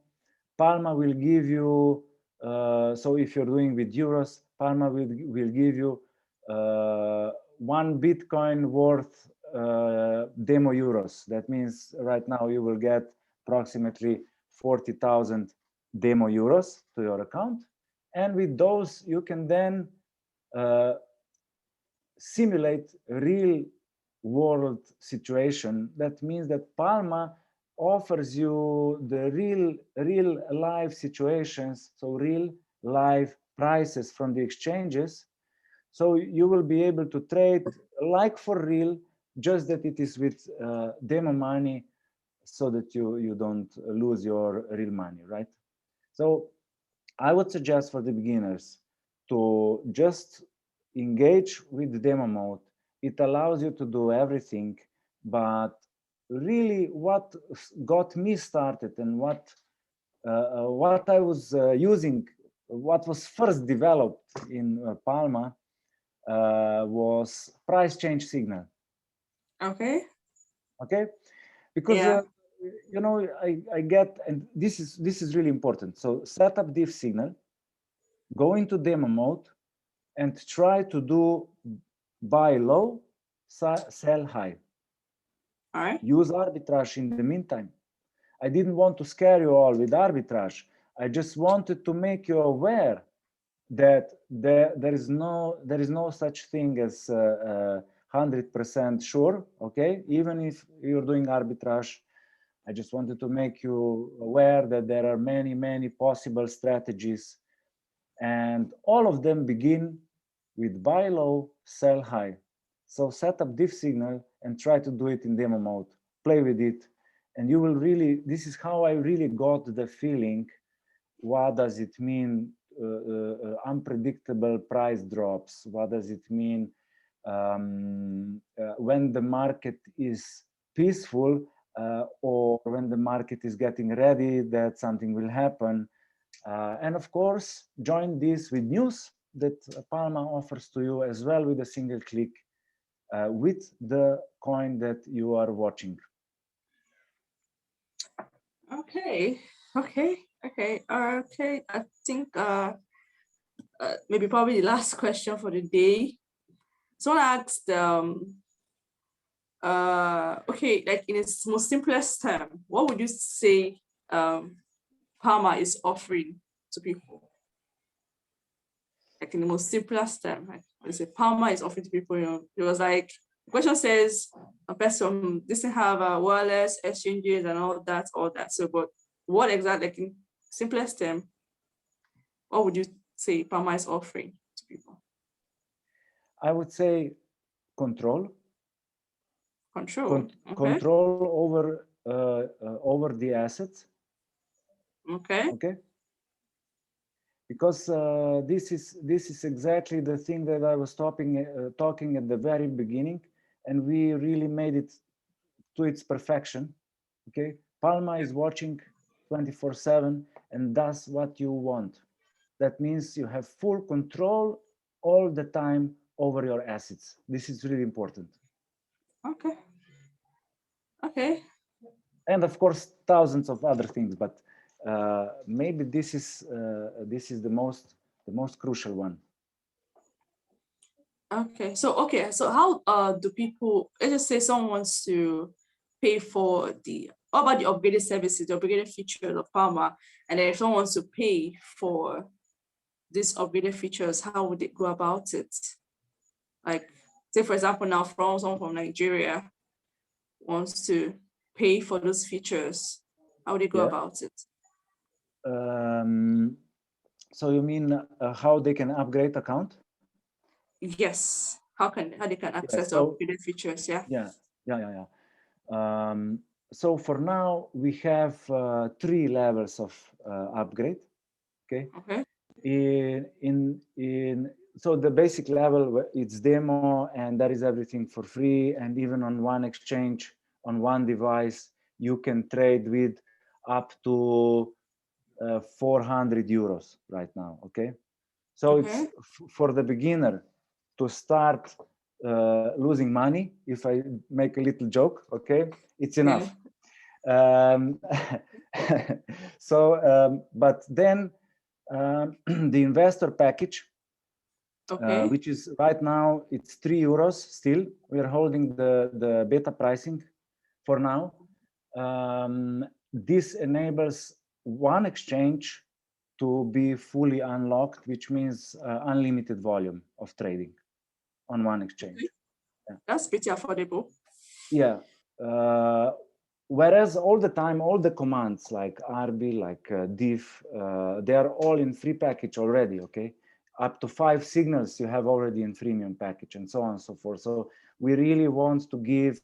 Palma will give you. So if you're doing with euros, Palma will give you 1 Bitcoin worth demo euros. That means right now you will get approximately 40,000 demo euros to your account, and with those you can then simulate real world situation. That means that Palma offers you the real live situations, so real live prices from the exchanges. So you will be able to trade like for real, just that it is with demo money, so that you don't lose your real money, right? So I would suggest for the beginners to just engage with the demo mode. It allows you to do everything, but really what got me started and what I was using, what was first developed in Palma was price change signal. Okay. Okay, because Yeah. you know, I get, and this is really important. So set up diff signal, go into demo mode, and try to do buy low, sell high. All right. Use arbitrage in the meantime. I didn't want to scare you all with arbitrage. I just wanted to make you aware that there is no such thing as 100% sure. Okay, even if you're doing arbitrage, I just wanted to make you aware that there are many possible strategies, and all of them begin with buy low, sell high. So set up diff signal and try to do it in demo mode. Play with it, and you will really. This is how I really got the feeling. What does it mean? Unpredictable price drops. What does it mean when the market is peaceful, or when the market is getting ready that something will happen? And of course, join this with news that Palma offers to you as well with a single click with the coin that you are watching. Okay. I think maybe probably the last question for the day. Someone asked, okay, like in its most simplest term, what would you say Palma is offering to people? Like in the most simplest term, like I say, Palma is offering to people. You know, it was like the question says a person doesn't have a wireless exchanges and all that. So, but what exactly, like in simplest term, what would you say Palma is offering to people? I would say control. Control. Okay. Control over the assets. Okay. Okay. Because this is exactly the thing that I was talking at the very beginning, and we really made it to its perfection. Okay, Palma is watching 24/7 and does what you want. That means you have full control all the time over your assets. This is really important. Okay. Okay. And of course, thousands of other things, but maybe this is the most crucial one. Okay. So how do people, let's just say someone wants to pay for what about the upgraded services, the upgraded features of Palma, and then if someone wants to pay for these upgraded features, how would they go about it? Like, say for example, now someone from Nigeria wants to pay for those features, how would they go about it? So you mean how they can upgrade account? Yes. How they can access the upgraded features? Yeah. So for now we have 3 levels of upgrade. Okay. So the basic level, it's demo, and that is everything for free, and even on one exchange, on one device, you can trade with up to 400 euros right now. Okay, so it's for the beginner to start losing money. If I make a little joke, okay, it's enough. But then the investor package, which is right now, it's 3 euros still. We are holding the beta pricing for now. This enables one exchange to be fully unlocked, which means unlimited volume of trading on one exchange. That's pretty affordable. Yeah. whereas all the time, all the commands like rb, like diff, they are all in free package already, okay? Up to 5 signals you have already in freemium package, and so on and so forth. So we really want to give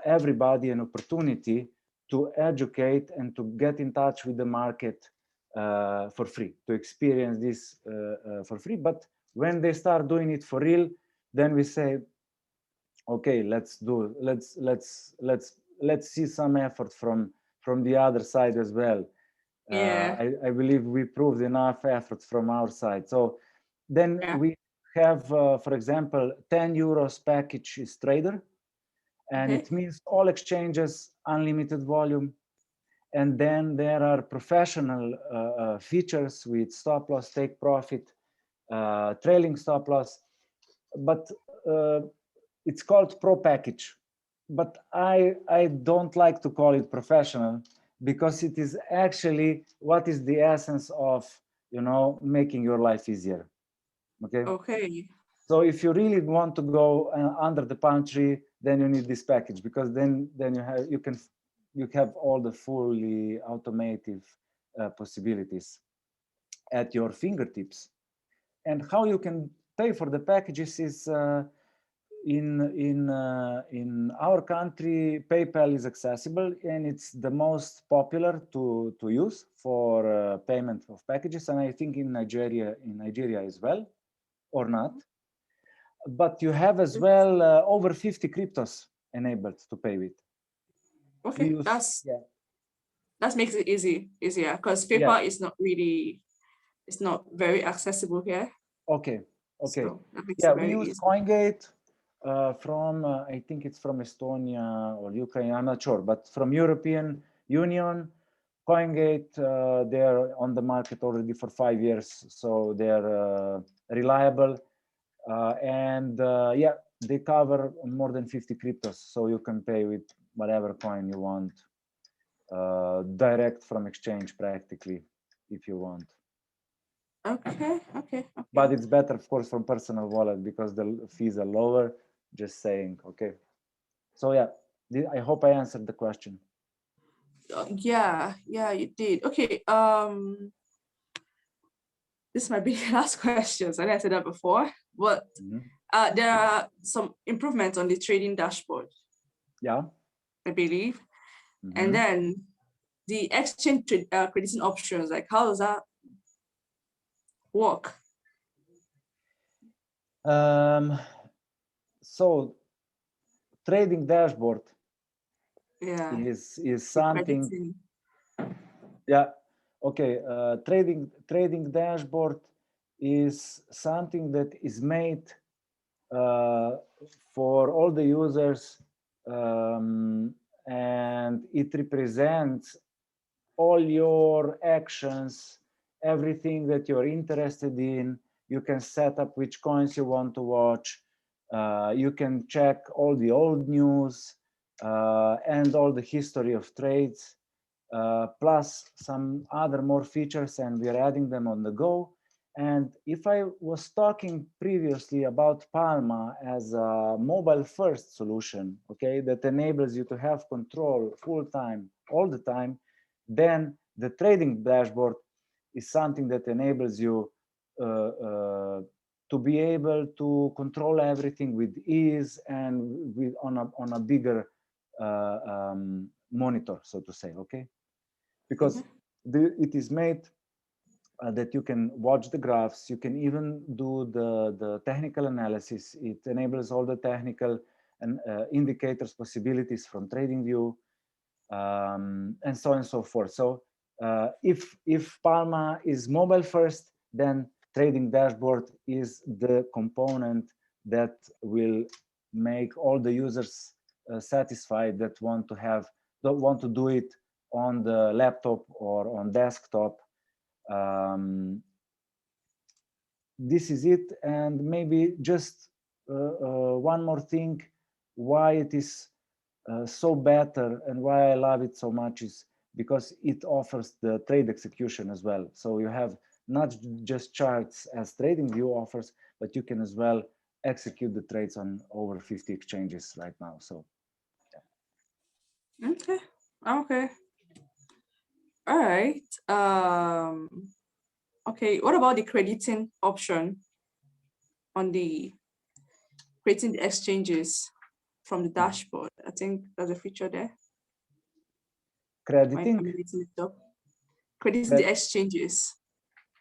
everybody an opportunity to educate and to get in touch with the market for free, to experience this for free. But when they start doing it for real, then we say, okay, let's see some effort from the other side as well. Yeah. I believe we proved enough effort from our side. So then we have, for example, 10 euros package is trader, and it means all exchanges, unlimited volume. And then there are professional features with stop loss, take profit, trailing stop loss, but it's called pro package. But I don't like to call it professional, because it is actually what is the essence of, you know, making your life easier. Okay. So if you really want to go under the palm tree, then you need this package, because then you have all the fully automated possibilities at your fingertips. And how you can pay for the packages is in our country, PayPal is accessible, and it's the most popular to use for payment of packages. And I think in Nigeria as well, or not. But you have as well over 50 cryptos enabled to pay with. Okay, that makes it easier, because PayPal is not really, it's not very accessible here. Okay. So we use easy. CoinGate from I think it's from Estonia or Ukraine, I'm not sure, but from European Union. CoinGate, they're on the market already for 5 years, so they're reliable. And they cover more than 50 cryptos, so you can pay with whatever coin you want, direct from exchange practically, if you want. Okay. But it's better, of course, from personal wallet, because the fees are lower. Just saying. Okay. So I hope I answered the question. Yeah, you did. Okay. This might be the last question. I know I said that before, but there are some improvements on the trading dashboard. Yeah, I believe. And then the exchange crediting options, like how does that work? So trading dashboard is something. Okay. Trading dashboard is something that is made for all the users, and it represents all your actions, everything that you're interested in. You can set up which coins you want to watch. You can check all the old news and all the history of trades, plus some other more features, and we're adding them on the go. And if I was talking previously about Palma as a mobile first solution, okay, that enables you to have control full time, all the time, then the trading dashboard is something that enables you to be able to control everything with ease and on a bigger monitor, so to say, okay? Because it is made that you can watch the graphs, you can even do the technical analysis. It enables all the technical and indicators possibilities from TradingView, and so on and so forth. So if Palma is mobile first, then trading dashboard is the component that will make all the users satisfied that want to do it on the laptop or on desktop. This is it. And maybe just one more thing, why it is so better and why I love it so much is because it offers the trade execution as well. So you have not just charts as TradingView offers, but you can as well execute the trades on over 50 exchanges right now. So Okay. Okay. All right. Okay. What about the crediting option on the creating the exchanges from the dashboard? I think there's a feature there. Crediting? Crediting the exchanges.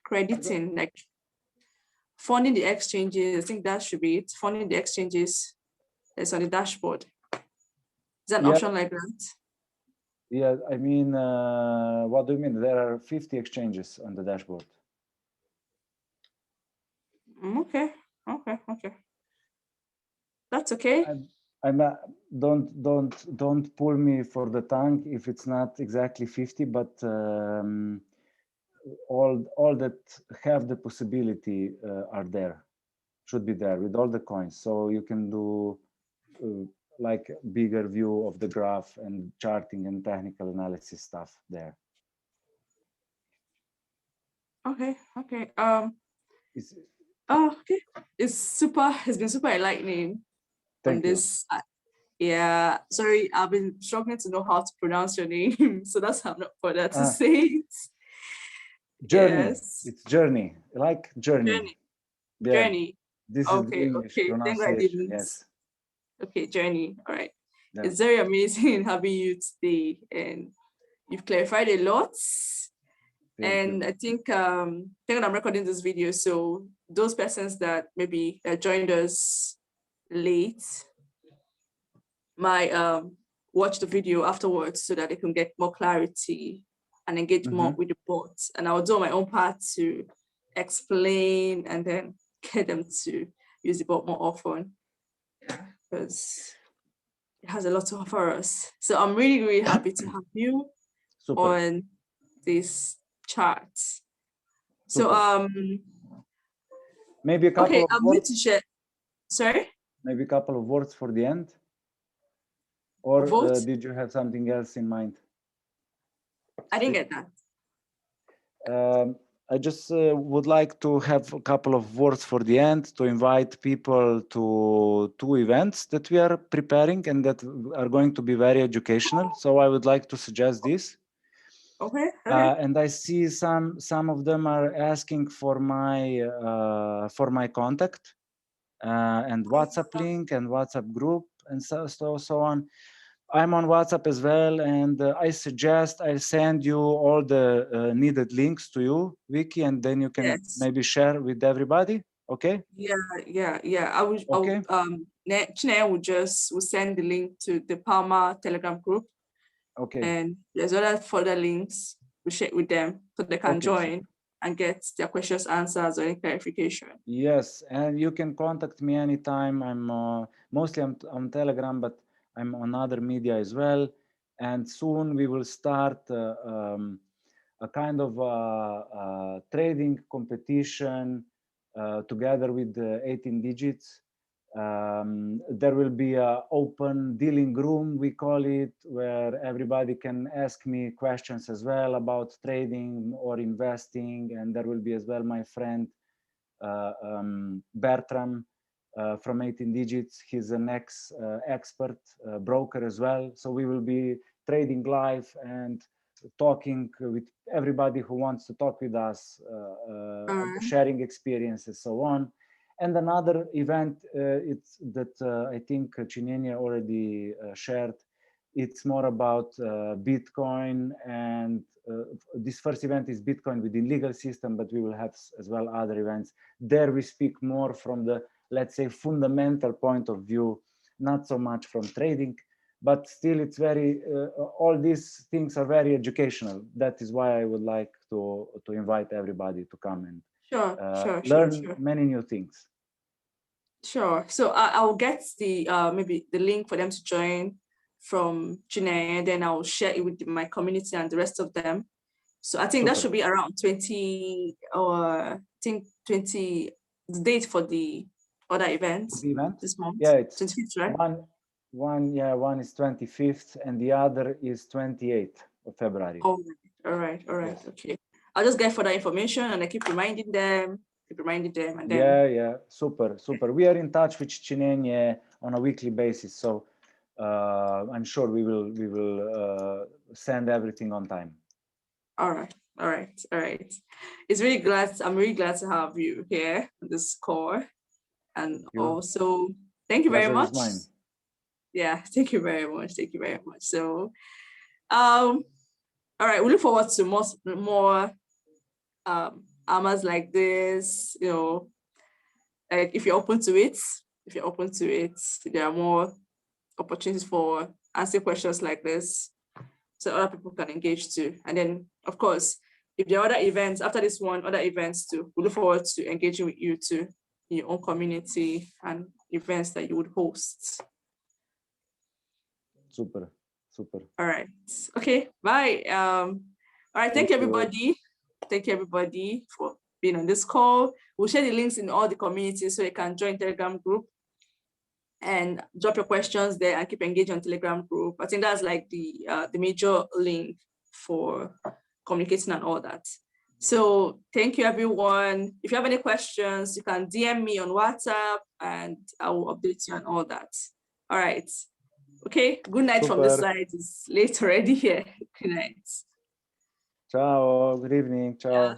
Crediting, like funding the exchanges. I think that should be it. Funding the exchanges that's on the dashboard. Is that an option like that? Yeah, I mean, what do you mean? There are 50 exchanges on the dashboard. Okay. That's okay. Don't pull me for the tongue if it's not exactly 50, but all that have the possibility are there, should be there with all the coins. So you can do like a bigger view of the graph and charting and technical analysis stuff there. Okay. Okay. It's been super enlightening on this. Yeah, sorry, I've been struggling to know how to pronounce your name, so that's how I'm not bothered to say it. Jernej. Yes. It's Jernej, like Jernej. Yeah. Jernej. This is the English pronunciation. Yes. Okay, Jernej. All right. Yeah. It's very amazing having you today, and you've clarified a lot. And I think I'm recording this video, so those persons that maybe joined us late might watch the video afterwards so that they can get more clarity and engage more with the bots. And I'll do my own part to explain and then get them to use the bot more often, because it has a lot to offer us. So I'm really, really happy to have you on this chart. So maybe a couple of I'm going to share. Sorry? Maybe a couple of words for the end. Or did you have something else in mind? I didn't get that. I just would like to have a couple of words for the end to invite people to 2 events that we are preparing and that are going to be very educational. So I would like to suggest this. Okay. And I see some of them are asking for my contact and WhatsApp link and WhatsApp group and so on. I'm on WhatsApp as well, and I suggest I'll send you all the needed links to you, Vicky, and then you can maybe share with everybody. Okay? Yeah. I will. Okay. Chinenye will send the link to the Palma Telegram group. Okay. And there's other further links we share with them so they can join and get their questions answers or any clarification. Yes, and you can contact me anytime. I'm mostly on Telegram, but I'm on other media as well. And soon we will start a kind of trading competition together with the 18 digits. There will be an open dealing room, we call it, where everybody can ask me questions as well about trading or investing. And there will be as well my friend Bertram from 18 digits. He's an expert broker as well. So we will be trading live and talking with everybody who wants to talk with us, sharing experiences, so on. And another event, it's that I think Chinenye already shared. It's more about Bitcoin, and this first event is Bitcoin within legal system, but we will have as well other events. There we speak more from the, let's say, fundamental point of view, not so much from trading, but still it's very, all these things are very educational. That is why I would like to invite everybody to come and learn many new things. Sure. So I'll get the maybe the link for them to join from Jernej, and then I'll share it with my community and the rest of them. So I think that should be around 20 or I think 20 the date for the other events this month. Yeah, it's 25th, right? One is 25th and the other is 28th of February. Oh, all right. Yes. Okay. I'll just get further information and I keep reminding them. And then super. We are in touch with Chinenye on a weekly basis, so I'm sure we will send everything on time. All right. All right. All right. I'm really glad to have you here on this call. And also, thank you very Pleasure much. is mine. Yeah, thank you very much. Thank you very much. So, all right, we look forward to more AMAs like this. You know, like if you're open to it, there are more opportunities for answering questions like this, so other people can engage too. And then, of course, if there are other events after this one, other events too, we look forward to engaging with you too in your own community and events that you would host. Super. All right. Okay. Bye. All right. Thank you, everybody. Thank you, everybody, for being on this call. We'll share the links in all the communities so you can join Telegram group and drop your questions there and keep engaged on Telegram group. I think that's like the major link for communicating and all that. So thank you, everyone. If you have any questions, you can DM me on WhatsApp and I will update you on all that. All right. Okay. Good night from this side. It's late already here. Good night. Ciao. Good evening. Ciao. Yeah.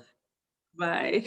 Bye.